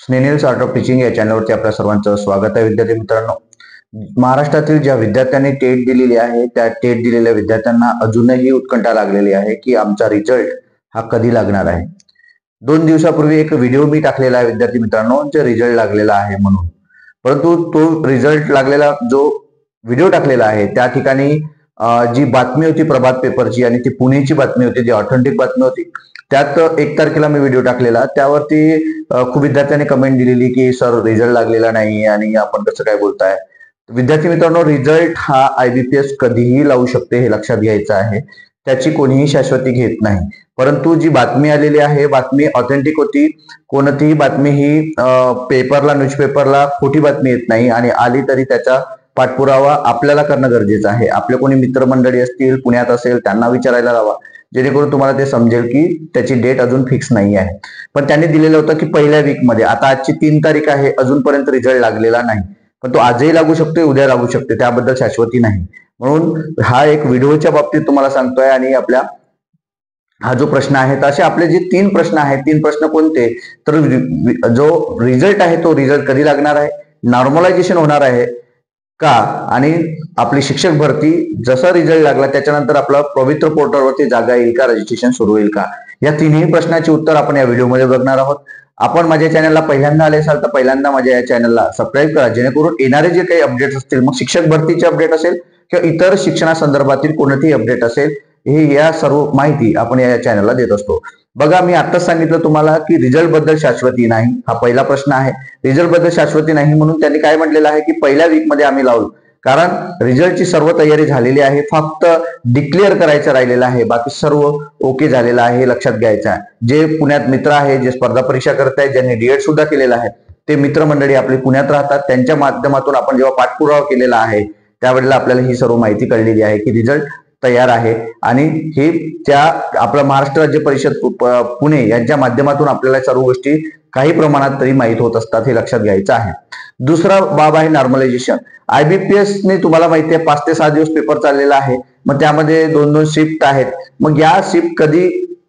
स्नेनिल्स art of teaching या चॅनलवरती आपल्या सर्वांचं स्वागत आहे. विद्यार्थी मित्रांनो, महाराष्ट्रातील ज्या विद्यार्थ्यांनी टेट दिलेली आहे त्या टेट दिलेल्या विद्यार्थ्यांना अजूनही उत्कंठा लागलेली आहे की आमचा रिझल्ट हा कधी लागणार आहे. 2 दिवसापूर्वी एक व्हिडिओ मी टाकलेला आहे विद्यार्थी मित्रांनो, जे रिझल्ट लागलेला आहे म्हणून. परंतु तो रिझल्ट लागलेला जो व्हिडिओ टाकलेला आहे त्या ठिकाणी जी बातमी होती प्रभात पेपरची आणि ती पुणेची बातमी होती, जी ऑथेंटिक बातमी होती, त्यात 1 तारखेला मी व्हिडिओ टाकलेला. त्यावरती खूप विद्यार्थ्यांनी कमेंट दिलेली की सर रिझल्ट लागलेला नाही आणि आपण कसं काय बोलताय. विद्यार्थी मित्रांनो, रिझल्ट हा IBPS कधीही लावू शकते हे लक्षात घ्यायचं आहे. त्याची कोणीही शाश्वती घेत नाही. परंतु जी बातमी आलेली आहे बातमी ऑथेंटिक होती. कोणतीही बातमी ही पेपरला न्यूजपेपरला खोटी बातमी येत नाही आणि आली तरी त्याचा पाठपुरावा आपल्याला करणं गरजेचं आहे. आपले कोणी मित्रमंडळी असतील, पुण्यात असेल, त्यांना विचारायला लावा, जेणेकरून तुम्हाला ते समजेल की त्याची डेट अजून फिक्स नाही आहे. पण त्यांनी दिलेलं होतं की पहिल्या वीकमध्ये. आता आजची 3 तारीख आहे, अजूनपर्यंत रिझल्ट लागलेला नाही. पण तो आजही लागू शकतो, उद्या लागू शकते, त्याबद्दल शाश्वती नाही. म्हणून हा एक व्हिडिओच्या बाबतीत तुम्हाला सांगतोय. आणि आपल्या हा जो प्रश्न आहे, तर असे आपले जे 3 प्रश्न आहेत, 3 प्रश्न कोणते, तर जो रिझल्ट आहे तो रिझल्ट कधी लागणार आहे, नॉर्मलायझेशन होणार आहे का, आणि आपली शिक्षक भरती जसा रिझल्ट लागला त्याच्यानंतर आपला पवित्र पोर्टलवरती जागा येईल का, रजिस्ट्रेशन सुरू होईल का, या 3ही प्रश्नाची उत्तर आपण या व्हिडिओमध्ये बघणार आहोत. आपण माझ्या चॅनलला पहिल्यांदा आले असाल तर पहिल्यांदा माझ्या या चॅनलला सबस्क्राईब करा, जेणेकरून येणारे जे काही अपडेट्स असतील, मग शिक्षक भरतीचे अपडेट असेल किंवा इतर शिक्षणासंदर्भातील कोणतेही अपडेट असेल, हे या सर्व माहिती आपण या चॅनलला देत असतो. बघा, मी आताच सांगितलं तुम्हाला की रिझल्ट बद्दल शाश्वती नाही. हा पहिला प्रश्न आहे. रिझल्ट बद्दल शाश्वती नाही म्हणून त्यांनी काय म्हटलेलं आहे की पहिल्या वीकमध्ये आम्ही लावू, कारण रिझल्टची सर्व तयारी झालेली आहे, फक्त डिक्लेअर करायचं राहिलेलं आहे, बाकी सर्व ओके झालेलं आहे, हे लक्षात घ्यायचं आहे. जे पुण्यात मित्र आहे, जे स्पर्धा परीक्षा करत आहेत, ज्यांनी डीएड सुद्धा केलेला आहे, ते मित्रमंडळी आपले पुण्यात राहतात, त्यांच्या माध्यमातून आपण जेव्हा पाठपुरावा केलेला आहे त्यावेळेला आपल्याला ही सर्व माहिती कळलेली आहे की रिझल्ट तयार आहे. आणि हे त्या आपलं महाराष्ट्र राज्य परिषद पुणे यांच्या माध्यमातून आपल्याला सर्व गोष्टी काही प्रमाणात तरी माहीत होत असतात, हे लक्षात घ्यायचं आहे. दुसरा बाब आहे नॉर्मलायझेशन. IBPS ने तुम्हाला माहिती आहे 5 ते 6 दिवस पेपर चाललेला आहे. मग त्यामध्ये 2-2 शिफ्ट आहेत. मग या शिफ्ट कधी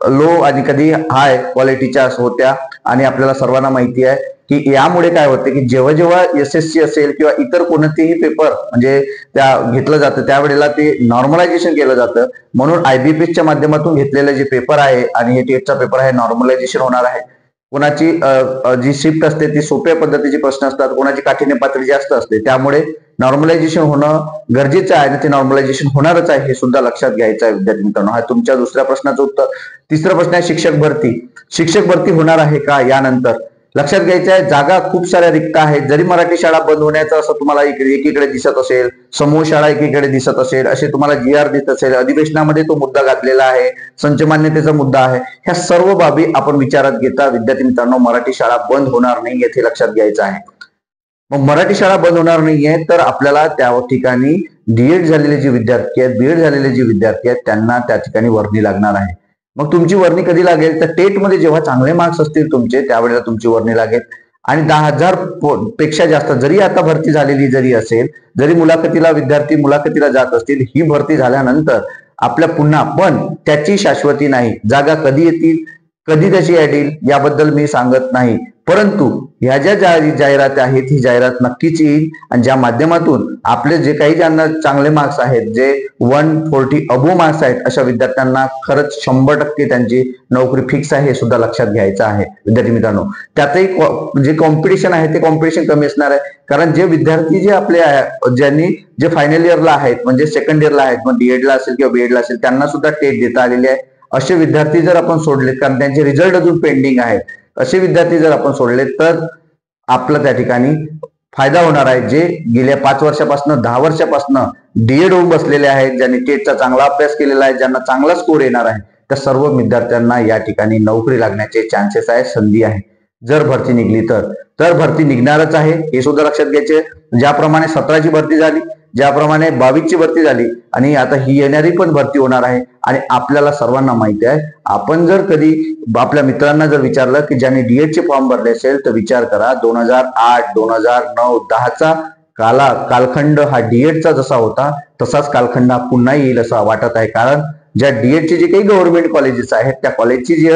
लो आणि कधी हाय क्वालिटीच्या होत्या. आणि आपल्याला सर्वांना माहिती आहे की यामुळे काय होते की जेव्हा जेव्हा SSC असेल किंवा इतर कोणतेही पेपर म्हणजे त्या घेतलं जातं त्यावेळेला ते नॉर्मलायझेशन केलं जातं. म्हणून IBPS माध्यमातून घेतलेले जे पेपर आहे आणि हे टेटचा पेपर आहे, नॉर्मलायझेशन होणार आहे. कोणाची जी शिफ्ट असते ती सोप्या पद्धतीचे प्रश्न असतात, कोणाची काठीण्य पातळी जास्त असते, त्यामुळे नॉर्मलायझेशन होणं गरजेचं आहे आणि ते नॉर्मलायझेशन होणारच आहे, हे सुद्धा लक्षात घ्यायचं आहे विद्यार्थी मित्रांनो. हा तुमच्या दुसऱ्या प्रश्नाचं उत्तर. तिसरा प्रश्न आहे शिक्षक भरती. शिक्षक भरती होणार आहे का यानंतर? लक्षात घ्यायचं आहे, जागा खूप साऱ्या रिक्त आहेत. जरी मराठी शाळा बंद होण्याचं असं तुम्हाला एकीकडे दिसत असेल, समूह शाळा एकीकडे दिसत असेल, असे तुम्हाला GR दिसत असेल, अधिवेशनामध्ये तो मुद्दा घातलेला आहे, संच मान्यतेचा मुद्दा आहे, ह्या सर्व बाबी आपण विचारात घेता विद्यार्थी मित्रांनो मराठी शाळा बंद होणार नाही हे लक्षात घ्यायचं आहे. मग मराठी शाळा बंद होणार नाहीये तर आपल्याला त्या ठिकाणी डीएड झालेले जे विद्यार्थी आहेत, बीएड झालेले जे विद्यार्थी आहेत, त्यांना त्या ठिकाणी वर्णी लागणार आहे. मग तुमची वर्णी कधी लागेल तर टेट मध्ये जेव्हा चांगले मार्क्स असतील तुमचे, त्यावेळेला तुमची वर्णी लागेल. आणि 10,000 पेक्षा जास्त जरी आता भरती झालेली जरी असेल, जरी मुलाखतीला विद्यार्थी मुलाखतीला जात असतील, ही भरती झाल्यानंतर आपल्या पुन्हा पण त्याची शाश्वती नाही. जागा कधी येतील, कधी त्याची ऍड येईल याबद्दल मी सांगत नाही. परंतु ह्या ज्या जाहिराती आहेत ही जाहिरात नक्कीच येईल आणि ज्या माध्यमातून आपले जे काही ज्यांना चांगले मार्क्स आहेत, जे 140 अबो मार्क्स आहेत, अशा विद्यार्थ्यांना खरंच 100% त्यांची नोकरी फिक्स आहे, हे सुद्धा लक्षात घ्यायचं आहे विद्यार्थी मित्रांनो. त्यातही जे कॉम्पिटिशन आहे ते कॉम्पिटिशन कमी असणार आहे, कारण जे विद्यार्थी जे आपले ज्यांनी जे फायनल इयरला आहेत म्हणजे सेकंड इयरला आहेत, मग डीएडला असेल किंवा बीएडला असेल, त्यांना सुद्धा टेट देता आलेली आहे. असे विद्यार्थी जर आपण सोडले, कारण त्यांचे रिझल्ट अजून पेंडिंग आहेत, असे विद्यार्थी जर आपण सोडले तर आपला त्या ठिकाणी फायदा होणार आहे. जे गेल्या 5 वर्षापासून 10 वर्षापासून डीएड होऊन बसलेले आहेत, ज्यांनी टेटचा चांगला अभ्यास केलेला आहे, ज्यांना चांगला स्कोर येणार आहे, त्या सर्व विद्यार्थ्यांना या ठिकाणी नोकरी लागण्याचे चान्सेस आहे, संधी आहे. जर भरती निघली तर भरती निघणारच आहे, हे सुद्धा लक्षात घ्यायचे. ज्याप्रमाणे 17ची भरती झाली, ज्याप्रमाणे 22ची भरती झाली आणि आता ही येणारी पण भरती होणार आहे. आणि आपल्याला सर्वांना माहिती आहे, आपण जर कधी आपल्या मित्रांना जर विचारलं की ज्यांनी डीएडचे फॉर्म भरले असेल तर विचार करा, 2008, 2009, 10चा कालखंड हा डीएडचा जसा होता तसाच कालखंड हा पुन्हा येईल असं वाटत आहे. कारण ज्या डीएडचे जे काही गव्हर्नमेंट कॉलेजेस आहेत त्या कॉलेजची जी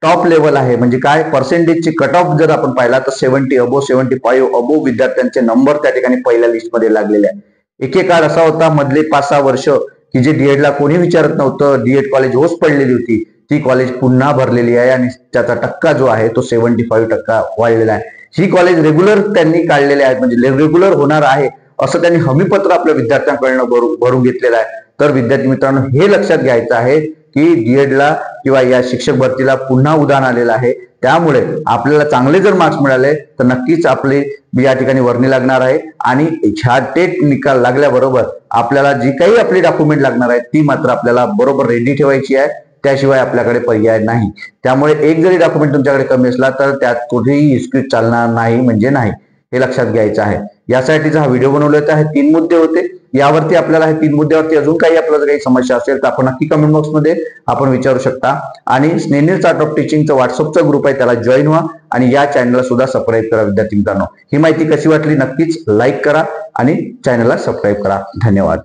टॉप लेवल आहे. म्हणजे काय, पर्सेंटेजची कट ऑफ जर आपण पाहिला तर 70 अबो 75 अबो विद्यार्थ्यांचे नंबर त्या ठिकाणी पहिल्या लिस्टमध्ये लागलेले आहे. एके काळ असा होता मधले 5-6 वर्ष की जे डीएड ला कोणी विचारत नव्हतं. डीएड कॉलेज ओस पडलेली होती, ती कॉलेज पुन्हा भरलेली आहे आणि त्याचा टक्का जो आहे तो 75% वाढलेला आहे. ही कॉलेज रेग्युलर त्यांनी काढलेले आहेत, म्हणजे रेग्युलर होणार आहे असं त्यांनी हमीपत्र आपल्या विद्यार्थ्यांकडनं भरून घेतलेलं आहे. तर विद्यार्थी मित्रांनो, हे लक्षात घ्यायचं आहे की डीएडला किंवा या शिक्षक भरतीला पुन्हा उधाण आलेलं आहे. त्यामुळे आपल्याला चांगले जर मार्क्स मिळाले तर नक्कीच आपले या ठिकाणी वर्णी लागणार आहे आणि ह्या टेट निकाल लागल्याबरोबर आपल्याला जी काही आपली डॉक्युमेंट लागणार आहेत ती मात्र आपल्याला बरोबर रेडी ठेवायची आहे. त्याशिवाय आपल्याकडे पर्याय नाही. त्यामुळे एक जरी डॉक्युमेंट तुमच्याकडे कमी असला तर त्यात कुठेही एक्सक्यूज चालणार नाही म्हणजे नाही, हे लक्षात घ्यायचं आहे. यासाठीचा हा व्हिडिओ बनवला होता. हे 3 मुद्दे होते. यावरती आपल्याला हे 3 मुद्द्यावरती अजून काही आपल्याला काही समस्या असेल तर आपण नक्की कमेंट बॉक्समध्ये आपण विचारू शकता. आणि स्नेनिल चार्ट ऑफ टीचिंगचा व्हॉट्सअपचा ग्रुप आहे, त्याला जॉईन व्हा आणि या चॅनलला सुद्धा सबस्क्राईब करा. विद्यार्थी मित्रांनो, ही माहिती कशी वाटली नक्कीच लाईक करा आणि चॅनलला सबस्क्राईब करा. धन्यवाद.